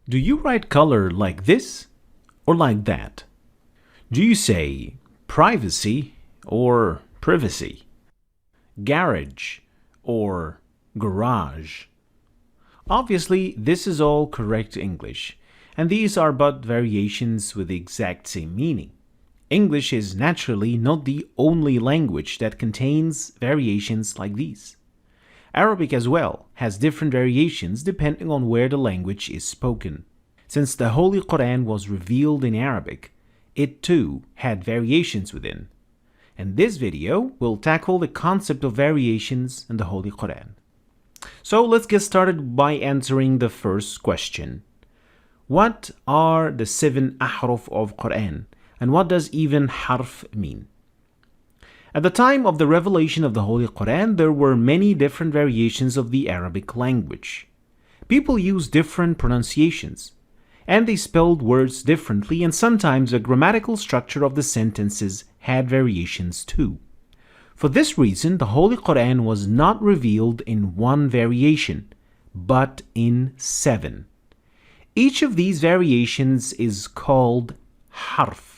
Do you write color like this or like that? Do you say privacy or privacy? Garage or garage? Obviously, this is all correct English, and these are but variations with the exact same meaning. English is naturally not the only language that contains variations like these. Arabic as well has different variations depending on where the language is spoken. Since the Holy Quran was revealed in Arabic, it too had variations within. And this video will tackle the concept of variations in the Holy Quran. So let's get started by answering the first question. What are the 7 Ahruf of Quran, and what does even harf mean? At the time of the revelation of the Holy Quran, there were many different variations of the Arabic language. People used different pronunciations, and they spelled words differently, and sometimes the grammatical structure of the sentences had variations too. For this reason, the Holy Quran was not revealed in one variation, but in 7. Each of these variations is called harf.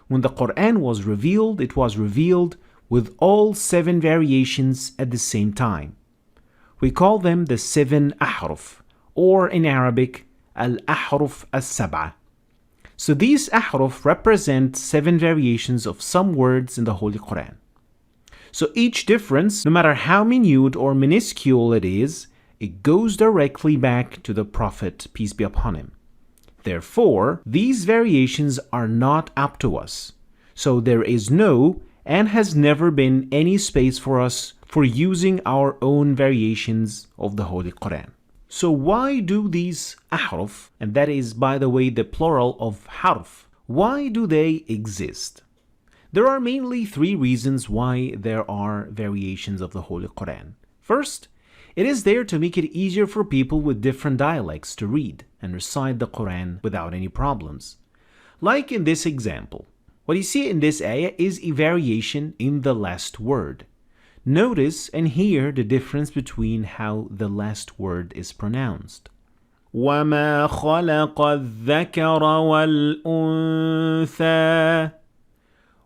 When the Quran was revealed, it was revealed with all 7 variations at the same time. We call them the 7 Ahruf, or in Arabic, Al-Ahruf As-Sab'a. So these Ahruf represent 7 variations of some words in the Holy Quran. So each difference, no matter how minute or minuscule it is, it goes directly back to the Prophet, peace be upon him. Therefore, these variations are not up to us. So there is no and has never been any space for us for using our own variations of the Holy Quran. So why do these ahruf, and that is by the way the plural of harf, why do they exist? There are mainly 3 reasons why there are variations of the Holy Quran. First, it is there to make it easier for people with different dialects to read and recite the Quran without any problems. Like in this example, what you see in this ayah is a variation in the last word. Notice and hear the difference between how the last word is pronounced. وَمَا خَلَقَ الذَّكَرَ وَالْأُنثَى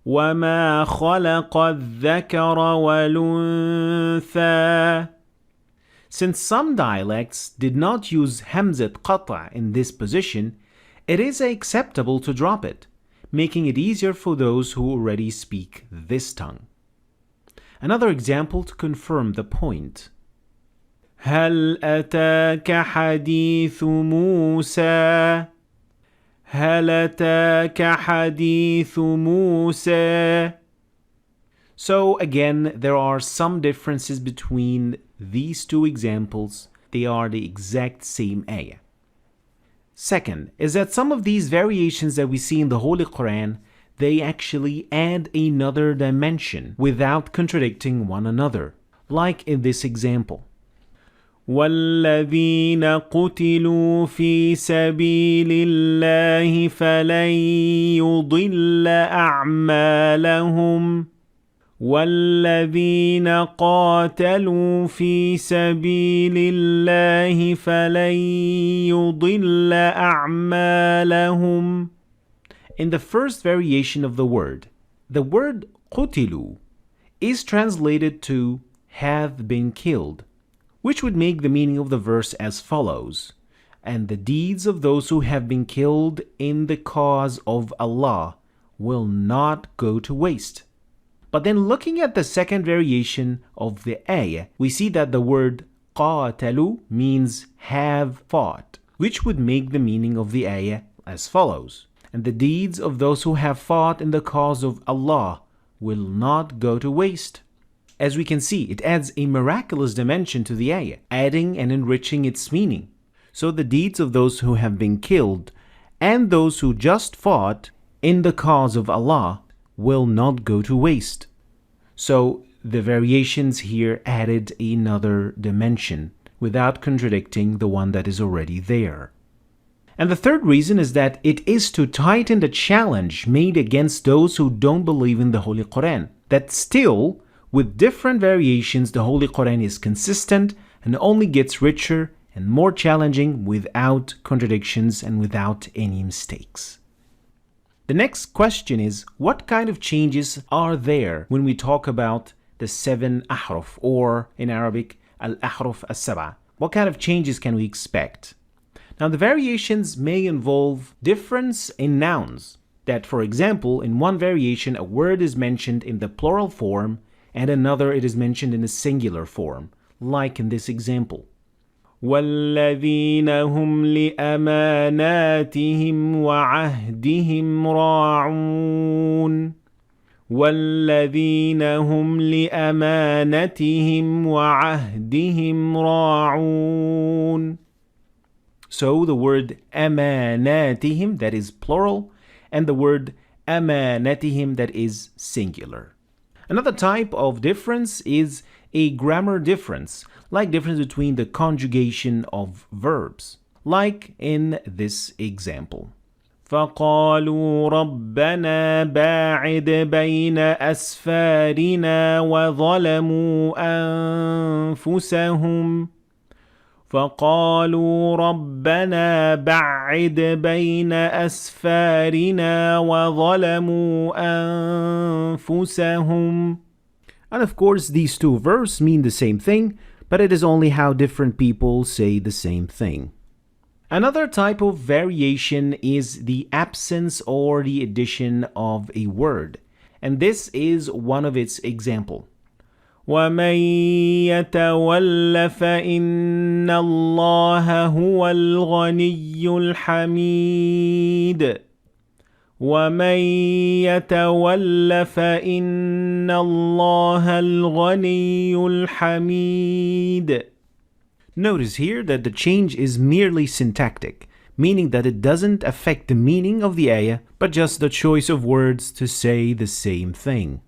وَمَا خَلَقَ الذَّكَرَ وَالْأُنثَى. Since some dialects did not use Hamzat Qata in this position, it is acceptable to drop it, making it easier for those who already speak this tongue. Another example to confirm the point. هل أتاك حديث موسى هل أتاك حديث موسى. So again, there are some differences between these 2 examples. They are the exact same ayah. Second is that some of these variations that we see in the Holy Quran, they actually add another dimension without contradicting one another, like in this example. وَالَّذِينَ قُتِلُوا فِي سَبِيلِ اللَّهِ فَلَن يُضِلَّ أَعْمَالَهُمْ وَالَّذِينَ قَاتَلُوا فِي سَبِيلِ اللَّهِ فَلَن يُضِلَّ أَعْمَالَهُمْ. In the first variation of the word قُتِلُوا is translated to have been killed, which would make the meaning of the verse as follows: and the deeds of those who have been killed in the cause of Allah will not go to waste. But then looking at the second variation of the ayah, we see that the word قَاتَلُوا means have fought, which would make the meaning of the ayah as follows: and the deeds of those who have fought in the cause of Allah will not go to waste. As we can see, it adds a miraculous dimension to the ayah, adding and enriching its meaning. So the deeds of those who have been killed and those who just fought in the cause of Allah will not go to waste. So the variations here added another dimension without contradicting the one that is already there. And the third reason is that it is to tighten the challenge made against those who don't believe in the Holy Quran, that still, with different variations, the Holy Quran is consistent and only gets richer and more challenging without contradictions and without any mistakes. The next question is, what kind of changes are there when we talk about the 7 ahruf, or in Arabic, al-ahruf as-sab'a? What kind of changes can we expect? Now, the variations may involve difference in nouns. That, for example, in one variation, a word is mentioned in the plural form, and another it is mentioned in a singular form, like in this example. وَالَّذِينَ هُمْ لِأَمَانَاتِهِمْ وَعَهْدِهِمْ رَاعُونَ وَالَّذِينَ هُمْ لِأَمَانَتِهِمْ وَعَهْدِهِمْ رَاعُونَ. So the word أَمَانَاتِهِمْ, that is plural, and the word أَمَانَتِهِمْ, that is singular. Another type of difference is a grammar difference, like difference between the conjugation of verbs, like in this example. فقالوا ربنا باعد بين أسفارنا وظلموا أنفسهم فقالوا ربنا بعد بين أسفارنا وظلموا أنفسهم. And of course, these two verbs mean the same thing, but it is only how different people say the same thing. Another type of variation is the absence or the addition of a word, and this is one of its examples. وَمَن يَتَوَلَّ فَإِنَّ اللَّهَ هُوَ الْغَنِيُّ الْحَمِيدُ وَمَن يَتَوَلَّ فَإِنَّ اللَّهَ الْغَنِيُّ الْحَمِيدُ. Notice here that the change is merely syntactic, meaning that it doesn't affect the meaning of the ayah, but just the choice of words to say the same thing.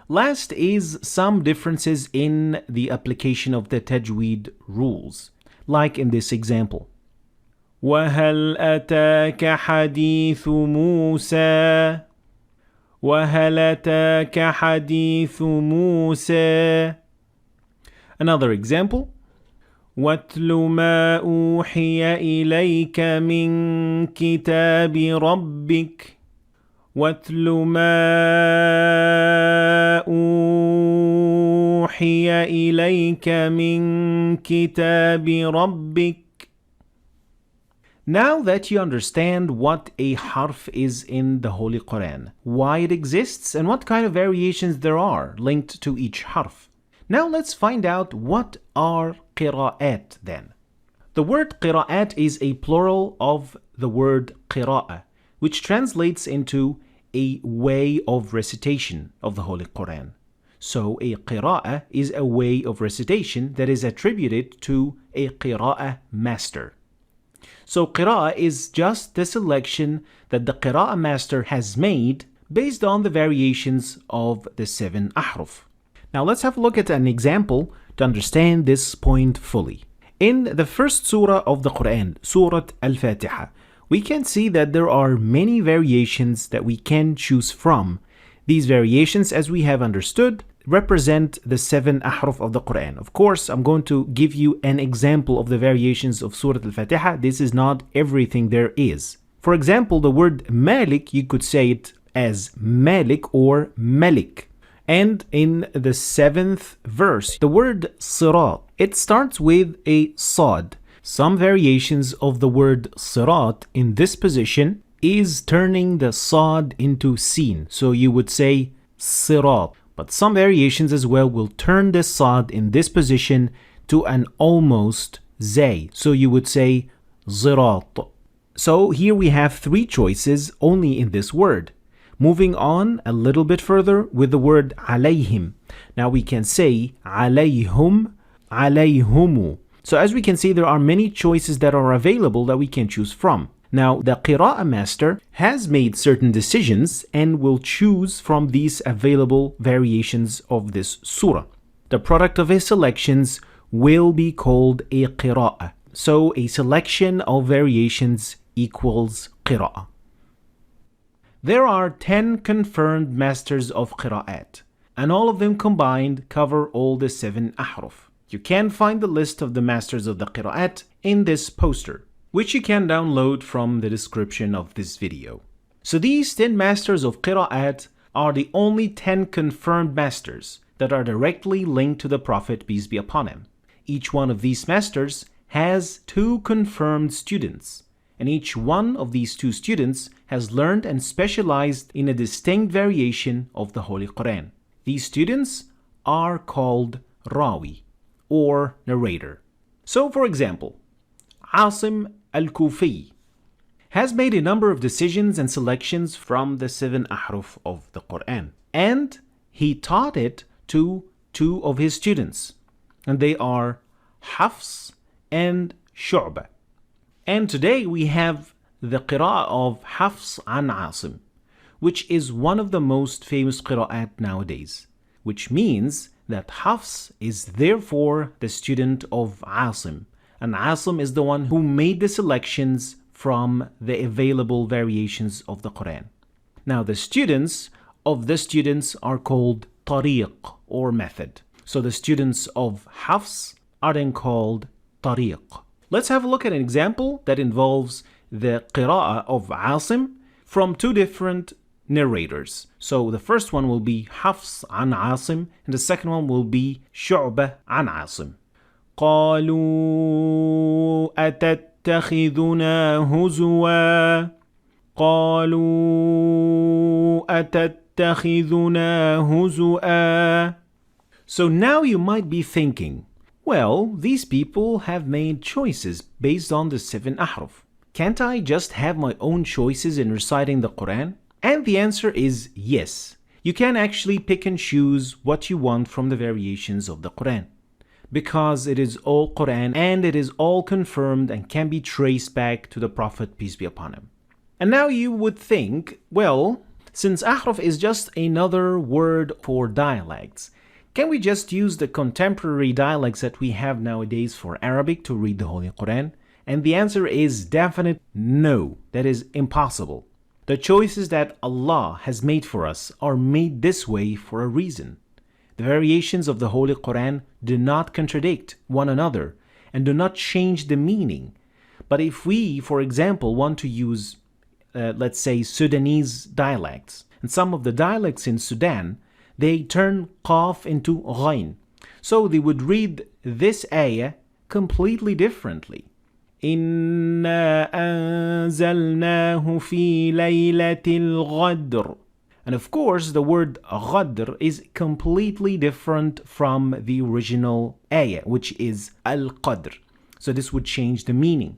Last is some differences in the application of the tajweed rules, like in this example. وَهَلْ أَتَاكَ حَدِيثُ مُوسَى وَهَلْ أَتَاكَ حَدِيثُ مُوسَى. Another example. وَاتْلُ مَا أُوحِيَ إِلَيْكَ مِنْ كِتَابِ رَبِّكَ وَاتْلُ مَا أُوحِيَ إِلَيْكَ مِنْ كِتَابِ رَبِّكَ. Now that you understand what a harf is in the Holy Quran, why it exists, and what kind of variations there are linked to each harf, now let's find out what are qira'at then. The word qira'at is a plural of the word qira'ah, which translates into a way of recitation of the Holy Quran. So a qira'ah is a way of recitation that is attributed to a qira'ah master. So qira'ah is just the selection that the qira'ah master has made based on the variations of the 7 ahruf. Now let's have a look at an example to understand this point fully. In the first surah of the Quran, Surah Al-Fatiha, we can see that there are many variations that we can choose from. These variations, as we have understood, represent the 7 ahruf of the Quran. Of course, I'm going to give you an example of the variations of Surah Al-Fatiha. This is not everything there is. For example, the word Malik, you could say it as Malik or Malik. And in the 7th verse, the word Sirat, it starts with a Sad. Some variations of the word Sirat in this position is turning the Sad into Sin. So you would say Sirat. But some variations as well will turn the Sad in this position to an almost Zay. So you would say Zirat. So here we have 3 choices only in this word. Moving on a little bit further with the word alayhim. Now we can say alayhum, alayhumu. So as we can see, there are many choices that are available that we can choose from. Now the qira'ah master has made certain decisions and will choose from these available variations of this surah. The product of his selections will be called a qira'ah. So a selection of variations equals qira'ah. There are 10 confirmed masters of Qira'at, and all of them combined cover all the 7 ahruf. You can find the list of the masters of the Qira'at in this poster, which you can download from the description of this video. So these 10 masters of Qira'at are the only 10 confirmed masters that are directly linked to the Prophet, peace be upon him. Each one of these masters has 2 confirmed students, and each one of these 2 students has learned and specialized in a distinct variation of the Holy Quran. These students are called Rawi, or narrator. So for example, Asim al-Kufi has made a number of decisions and selections from the 7 Ahruf of the Quran, and he taught it to 2 of his students, and they are Hafs and Shu'bah. And today we have the Qira'ah of Hafs an Asim, which is one of the most famous Qira'at nowadays, which means that Hafs is therefore the student of Asim, and Asim is the one who made the selections from the available variations of the Quran. Now the students of the students are called Tariq, or method. So the students of Hafs are then called Tariq. Let's have a look at an example that involves the Qira'ah of Asim from 2 different narrators. So the first one will be Hafs an Asim, and the second one will be Shu'bah an Asim. قالوا أتتخذنا هزوا قالوا أتتخذنا هزوا. So now you might be thinking, well, these people have made choices based on the 7 Ahruf. Can't I just have my own choices in reciting the Quran? And the answer is yes. You can actually pick and choose what you want from the variations of the Quran, because it is all Quran and it is all confirmed and can be traced back to the Prophet, peace be upon him. And now you would think, well, since Ahruf is just another word for dialects, can we just use the contemporary dialects that we have nowadays for Arabic to read the Holy Quran? And the answer is definite no, that is impossible. The choices that Allah has made for us are made this way for a reason. The variations of the Holy Quran do not contradict one another and do not change the meaning. But if we, for example, want to use, let's say, Sudanese dialects, and some of the dialects in Sudan, they turn qaf into ghain. So they would read this ayah completely differently. إِنَّا أَنزَلْنَاهُ فِي لَيْلَةِ الْغَدْرِ. And of course, the word Ghadr is completely different from the original ayah, which is Al-Qadr. So this would change the meaning.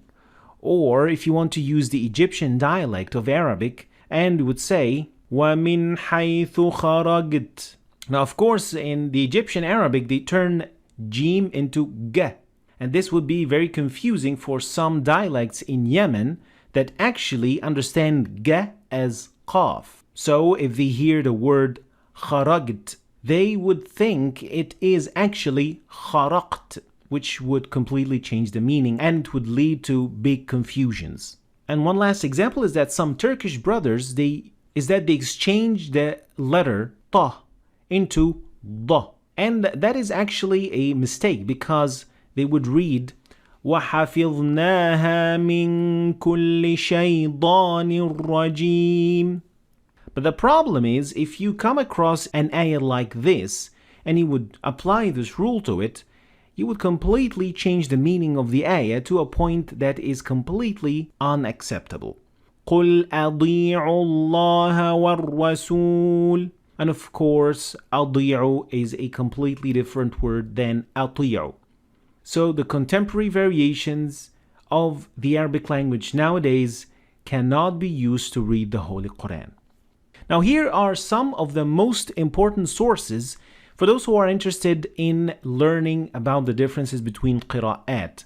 Or if you want to use the Egyptian dialect of Arabic, and would say, وَمِنْ حَيْثُ خَرَجْتَ. Now, of course, in the Egyptian Arabic, they turn Jim into G. And this would be very confusing for some dialects in Yemen that actually understand G as Qaf. So if they hear the word kharagt, they would think it is actually kharaqt, which would completely change the meaning and would lead to big confusions. And one last example is that some Turkish brothers, they exchange the letter ta into da. And that is actually a mistake, because they would read وَحَفِظْنَاهَا مِن كُلِّ شَيْطَانٍ رَجِيمٍ. But the problem is, if you come across an ayah like this, and you would apply this rule to it, you would completely change the meaning of the ayah to a point that is completely unacceptable. قُلْ أَطِيعُوا اللَّهَ وَالرَّسُولَ. And of course, أَطِيعُوا is a completely different word than أَطِيعُوا. So the contemporary variations of the Arabic language nowadays cannot be used to read the Holy Quran. Now here are some of the most important sources for those who are interested in learning about the differences between Qira'at,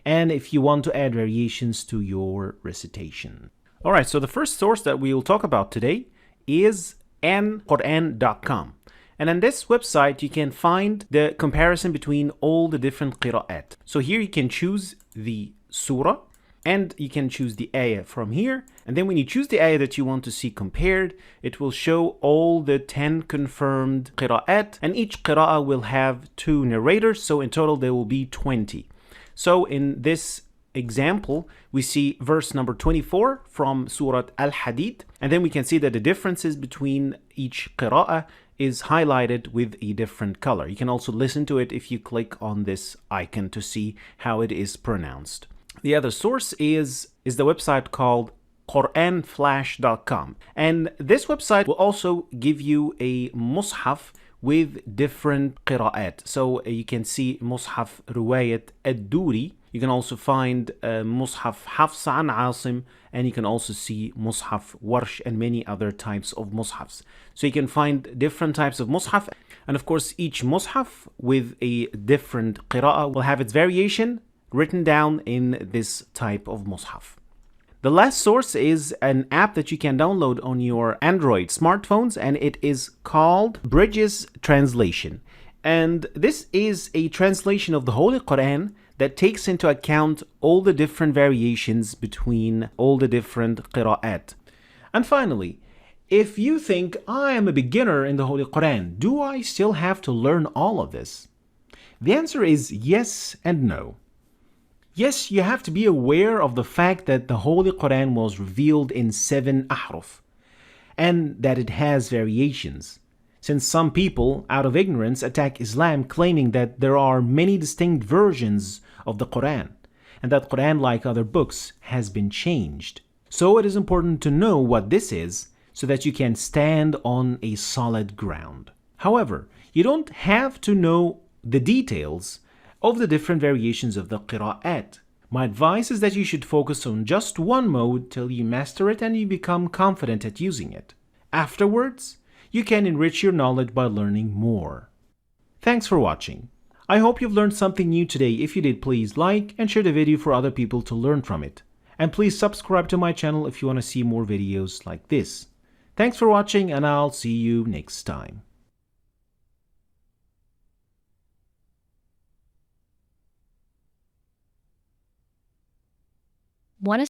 and if you want to add variations to your recitation. Alright, so the first source that we will talk about today is anquran.com. And on this website, you can find the comparison between all the different Qira'at. So here you can choose the surah, And you can choose the ayah from here. And then when you choose the ayah that you want to see compared, it will show all the 10 confirmed qira'at. And each qira'ah will have 2 narrators. So in total, there will be 20. So in this example, we see verse number 24 from Surah Al-Hadid. And then we can see that the differences between each qira'ah is highlighted with a different color. You can also listen to it if you click on this icon to see how it is pronounced. The other source is the website called Quranflash.com. And this website will also give you a mushaf with different qira'at. So you can see mushaf Ruwayat Ad-Duri. You can also find mushaf Hafs an Asim, and you can also see mushaf Warsh and many other types of mushafs. So you can find different types of mushaf. And of course, each mushaf with a different qira'ah will have its variation written down in this type of mushaf. The last source is an app that you can download on your Android smartphones, and it is called Bridges Translation. And this is a translation of the Holy Quran that takes into account all the different variations between all the different qira'at. And finally, if you think I am a beginner in the Holy Quran, do I still have to learn all of this? The answer is yes and no. Yes, you have to be aware of the fact that the Holy Quran was revealed in 7 Ahruf, and that it has variations. Since some people, out of ignorance, attack Islam claiming that there are many distinct versions of the Quran, and that Quran, like other books, has been changed. So it is important to know what this is so that you can stand on a solid ground. However, you don't have to know the details of the different variations of the Qira'at. My advice is that you should focus on just one mode till you master it and you become confident at using it. Afterwards, you can enrich your knowledge by learning more. Thanks for watching. I hope you've learned something new today. If you did, please like and share the video for other people to learn from it. And please subscribe to my channel if you want to see more videos like this. Thanks for watching, and I'll see you next time. Want to